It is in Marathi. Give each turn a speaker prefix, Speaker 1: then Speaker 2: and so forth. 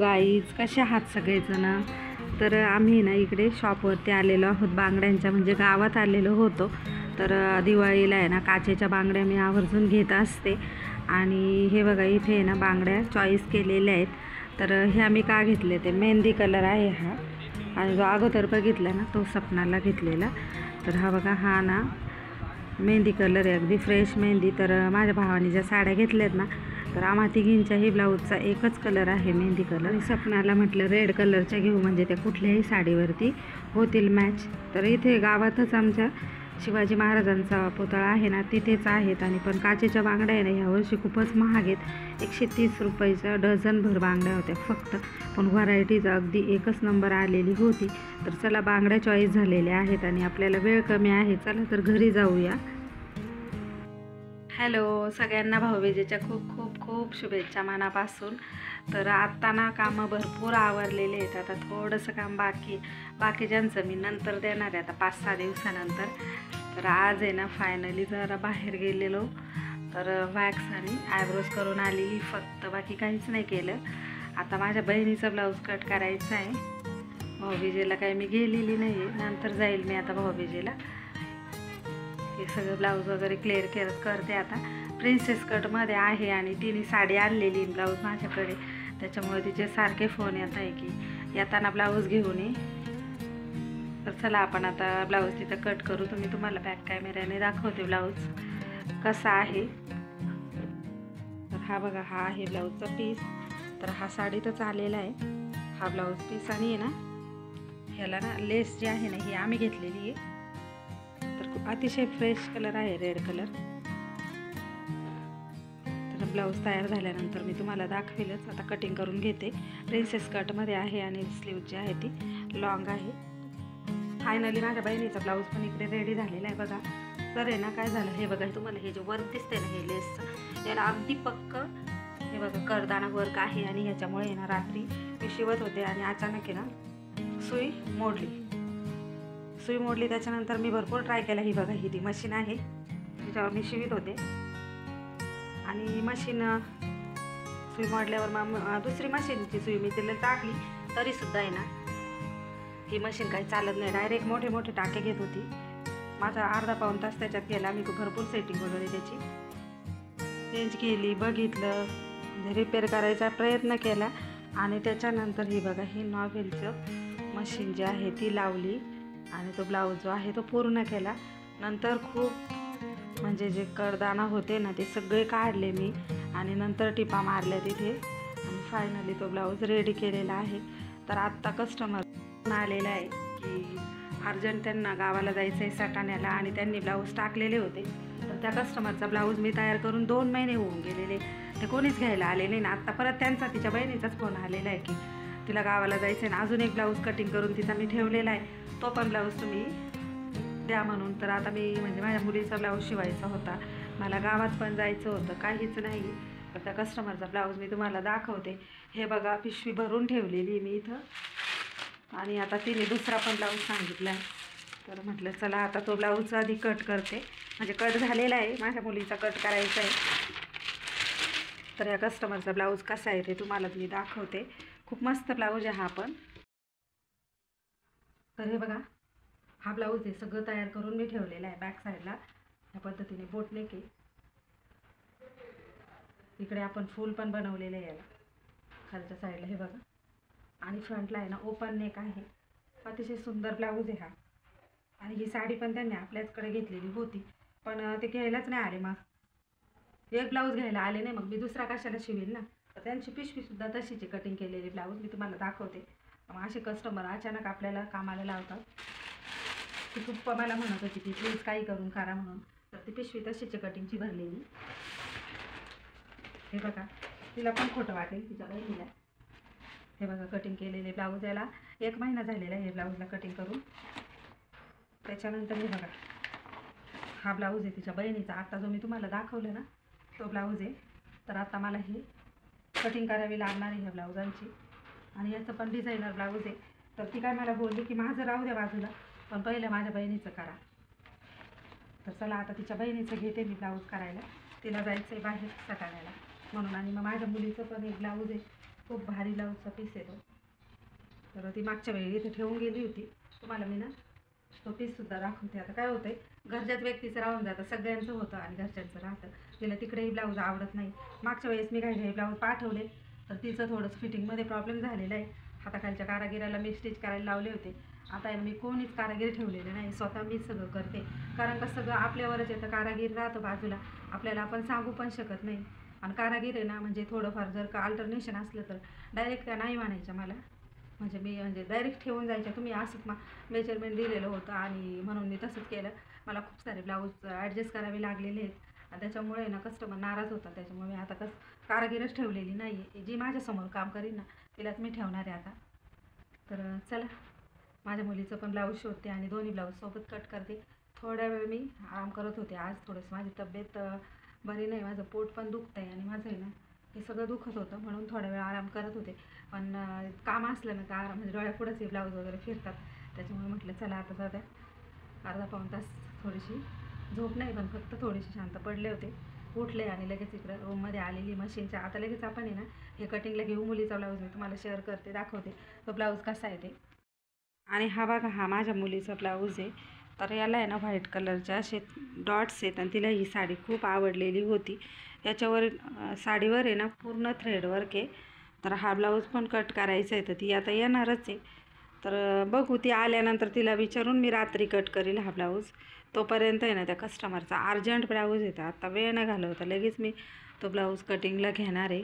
Speaker 1: गाईज, कसे आहात सगळेजण? तर आम्ही ना इकडे शॉपवरती आलेलो आहोत बांगड्यांच्या, म्हणजे गावात आलेलो होतो. तर दिवाळीला आहे ना काचेच्या बांगड्या मी आवर्जून घेत असते. आणि हे बघा इथे आहे ना बांगड्या चॉईस केलेल्या आहेत. तर हे आम्ही का घेतले ते मेहंदी कलर आहे हा, आणि जो अगोदर बघितला ना तो सपनाला घेतलेला. तर हा बघा हा ना मेहंदी कलर आहे, अगदी फ्रेश मेहंदी. तर माझ्या भावाने ज्या साड्या घेतल्यात ना, तर आम्हा तिघींच्याही ब्लाऊजचा एकच कलर आहे मेहंदी कलर. सपनाला म्हटलं रेड कलरच्या घेऊ, म्हणजे त्या कुठल्याही साडीवरती होतील मॅच. तर इथे गावातच आमच्या शिवाजी महाराजांचा पुतळा आहे ना, तिथेच आहेत. आणि पण काचेच्या बांगड्या आहे ना ह्यावर्षी खूपच महाग आहेत. 130 रुपयाच्या डझनभर बांगड्या होत्या फक्त, पण व्हरायटीज अगदी एकच नंबर आलेली होती. तर चला बांगड्या चॉईस झालेल्या आहेत आणि आपल्याला वेळ कमी आहे, चला तर घरी जाऊया. हॅलो सगळ्यांना, भाऊबीजेच्या खूप खूप खूप शुभेच्छा मनापासून. तर आत्ता ना कामं भरपूर आवरलेले आहेत, आता थोडंसं काम बाकीच्यांचं मी नंतर देणार आहे, आता 5-6 दिवसानंतर. तर आज आहे ना फायनली जरा बाहेर गेलेलो, तर वॅक्स आणि आयब्रोज करून आलेली फक्त, बाकी काहीच नाही केलं. आता माझ्या बहिणीचा ब्लाऊज कट करायचा आहे. भाऊबीजेला काही मी गेलेली नाही आहे, नंतर जाईल मी आता भाऊबीजेला. हे सगळं ब्लाऊज वगैरे क्लिअर करते आता. प्रिन्सेस कटमध्ये आहे आणि तिने साडी आणलेली ब्लाऊज माझ्याकडे, त्याच्यामुळे तिचे सारखे फोन येत आहे की येताना ब्लाऊज घेऊन ये. तर चला आपण आता ब्लाऊज तिथं कट करू. तुम्हाला बॅक कॅमेऱ्याने दाखवते ब्लाऊज कसा आहे. तर हा बघा हा आहे ब्लाऊजचा पीस. तर हा साडीतच आलेला आहे हा ब्लाऊज पीस. आणि आहे ना ह्याला ना लेस जी आहे ना ही आम्ही घेतलेली आहे. तर अतिशय फ्रेश कलर आहे, रेड कलर. तर ब्लाऊज तयार झाल्यानंतर मी तुम्हाला दाखवेलच. आता कटिंग करून घेते. प्रिन्सेस कटमध्ये आहे आणि स्लीव जी आहे ती लॉंग आहे. फायनली माझ्या बहिणीचा ब्लाऊज पण इकडे रेडी झालेला आहे बघा. तर आहे ना काय झालं हे बघा, तुम्हाला हे जे वर्क दिसते ना हे लेसचं, याला अगदी पक्क हे बघा करदाना वर्क आहे. आणि ह्याच्यामुळे आहे ना रात्री मी शिवत होते आणि अचानक आहे ना सुई मोडली. त्याच्यानंतर मी भरपूर ट्राय केला. ही बघा ही ती मशीन आहे तिच्यावर मी शिवित होते, आणि मशीन सुई मोडल्यावर मग दुसरी मशीनची सुई मी तिला टाकली, तरीसुद्धा आहे ना ही मशीन काही चालत नाही. डायरेक्ट मोठे मोठे टाके घेत होती. माझा अर्धा-पाऊण तास त्याच्यात गेला. मी भरपूर सेटिंग वगैरे त्याची चेंज केली, बघितलं, म्हणजे रिपेअर करायचा प्रयत्न केला. आणि त्याच्यानंतर ही बघा ही नॉवेलचं मशीन जी आहे ती लावली आणि तो ब्लाऊज जो आहे तो पूर्ण केला. नंतर खूप म्हणजे जे करदाना होते ना ते सगळे काढले मी, आणि नंतर टिपा मारल्या तिथे, आणि फायनली तो ब्लाऊज रेडी केलेला आहे. तर आत्ता कस्टमर आलेला आहे की अर्जंट त्यांना गावाला जायचं आहे सटाण्याला, आणि त्यांनी ब्लाऊज टाकलेले होते. तर त्या कस्टमरचा ब्लाऊज मी तयार करून 2 महिने होऊन गेलेले, ते कोणीच घ्यायला आलेले ना. आत्ता परत तिच्या बहिणीचाच फोन आलेला आहे की तिला गावाला जायचं आहे ना, अजून एक ब्लाऊज कटिंग करून तिचा मी ठेवलेला आहे, तो पण ब्लाऊज तुम्ही द्या म्हणून. तर आता मी म्हणजे माझ्या मुलीचा ब्लाऊज शिवायचा होता, मला गावात पण जायचं होतं, काहीच नाही. तर त्या कस्टमरचा ब्लाऊज मी तुम्हाला दाखवते. हे बघा पिशवी भरून ठेवलेली मी इथं, आणि आता तिने दुसरा पण ब्लाऊज सांगितला आहे. तर म्हटलं चला आता तो ब्लाऊज आधी कट करते, म्हणजे कट झालेला आहे, माझ्या मुलीचा कट करायचा आहे. तर या कस्टमरचा ब्लाऊज कसा आहे ते तुम्हाला मी दाखवते. खूप मस्त ब्लाऊज आहे हा पण. तर हे बघा हा ब्लाऊज आहे, सगळं तयार करून मी ठेवलेला आहे. बॅक साईडला ह्या पद्धतीने बोटनेक आहे, इकडे आपण फूल पण बनवलेले आहे याला खालच्या साईडला हे बघा, आणि फ्रंटला आहे ना ओपन नेक आहे. अतिशय सुंदर ब्लाऊज आहे हा. आणि ही साडी पण त्यांनी आपल्याचकडे घेतलेली होती, पण ते घ्यायलाच नाही आले. मग एक ब्लाऊज घ्यायला आले नाही, मग मी दुसरा कशाला शिवेल ना. तर त्यांची पिशवीसुद्धा तशीची कटिंग केलेली ब्लाऊज मी तुम्हाला दाखवते. मग असे कस्टमर अचानक आपल्याला कामाला लावतात. ती खूप मला म्हणत होती की प्लीज काही करून करा म्हणून. तर ती पिशवी तशीची कटिंगची भरलेली. हे बघा तिला पण खोटं वाटेल तिच्या बहिणीला. हे बघा कटिंग केलेले ब्लाऊज, याला 1 महिना झालेला आहे ब्लाऊजला कटिंग करून. त्याच्यानंतर हे बघा हा ब्लाऊज आहे तिच्या बहिणीचा, आता जो मी तुम्हाला दाखवलं ना तो ब्लाऊज आहे. तर आता मला ही कटिंग करावी लागणार आहे ह्या ब्लाऊजांची, आणि याचं पण डिझायनर ब्लाऊज आहे. तर ती काय मला बोलली की माझं राहू द्या बाजूला, पण पहिलं माझ्या बहिणीचं करा. तर चला आता तिच्या बहिणीचं घेते मी ब्लाऊज करायला, तिला जायचं आहे बाहेर सटाण्याला म्हणून. आणि मग माझ्या मुलीचं पण एक ब्लाऊज आहे खूप भारी ब्लाऊजचा पीस येतो. तर ती मागच्या वेळी इथे ठेवून गेली होती. तुम्हाला मी ना तो पीससुद्धा दाखवते. आता काय होतं आहे, घरच्याच व्यक्तीचं राहून जातं, सगळ्यांचं होतं आणि घरच्यांचं राहतं. तिला तिकडेही ब्लाऊज आवडत नाही. मागच्या वेळेस मी काही ब्लाऊज पाठवले तर तिचं थोडंसं फिटिंगमध्ये प्रॉब्लेम झालेला आहे. हाताखालच्या कारागिराला मी स्टिच करायला लावले होते. आता आहे मी कोणीच कारागीर ठेवलेले नाही, स्वतः मीच सगळं करते. कारण का सगळं आपल्यावरच येतं. कारागीर राहतं बाजूला, आपल्याला आपण सांगू पण शकत नाही. आणि कारागीर आहे ना, म्हणजे थोडंफार जर का अल्टरनेशन असलं तर डायरेक्ट त्या नाही म्हणायच्या मला. म्हणजे डायरेक्ट ठेवून जायच्या, तुम्ही असंच मेजरमेंट दिलेलं होतं आणि म्हणून मी तसंच केलं. मला खूप सारे ब्लाऊज ॲडजस्ट करावे लागलेले आहेत आणि त्याच्यामुळे ना कस्टमर नाराज होता. त्याच्यामुळे मी आता कारागीरच ठेवलेली नाही आहे. जी माझ्यासमोर काम करीन ना तिलाच मी ठेवणार आहे आता. तर चला, माझ्या मुलीचं पण ब्लाऊज शोधते आणि दोन्ही ब्लाऊज सोबत कट करते. थोड्या वेळ मी आराम करत होते. आज थोडंसं माझी तब्येत बरी नाही, माझं पोट पण दुखतं आहे आणि माझं आहे ना हे सगळं दुखत होतं, म्हणून थोडा वेळ आराम करत होते. पण काम असलं ना का आराम म्हणजे डोळ्यापुढंच हे ब्लाऊज वगैरे फिरतात. त्याच्यामुळे म्हटलं चला आता जाऊ द्या, अर्धा पाऊण तास थोडीशी झोप नाही पण फक्त थोडीशी शांत पडले होते. उठले आणि लगेच इकडं रूममध्ये आलेली मशीनच्या. आता लगेच आपण आहे ना हे कटिंगला घेऊ. मुलीचा ब्लाऊज मी तुम्हाला शेअर करते, दाखवते तो ब्लाऊज कसा आहे ते. आणि हा बघा, हा माझ्या मुलीचा ब्लाऊज आहे. तर याला आहे ना व्हाईट कलरचे असे डॉट्स आहेत आणि तिला ही साडी खूप आवडलेली होती. याच्यावर साडीवर आहे ना पूर्ण थ्रेड वर्क आहे. तर हा ब्लाऊज पण कट करायचा आहे, तर ती आता येणारच आहे. तर बघू, ती आल्यानंतर तिला विचारून मी रात्री कट करेल हा ब्लाऊज. तोपर्यंत आहे ना त्या कस्टमरचा अर्जंट ब्लाऊज येतं, आता वेळ न घालवता लगेच मी तो ब्लाऊज कटिंगला घेणार आहे.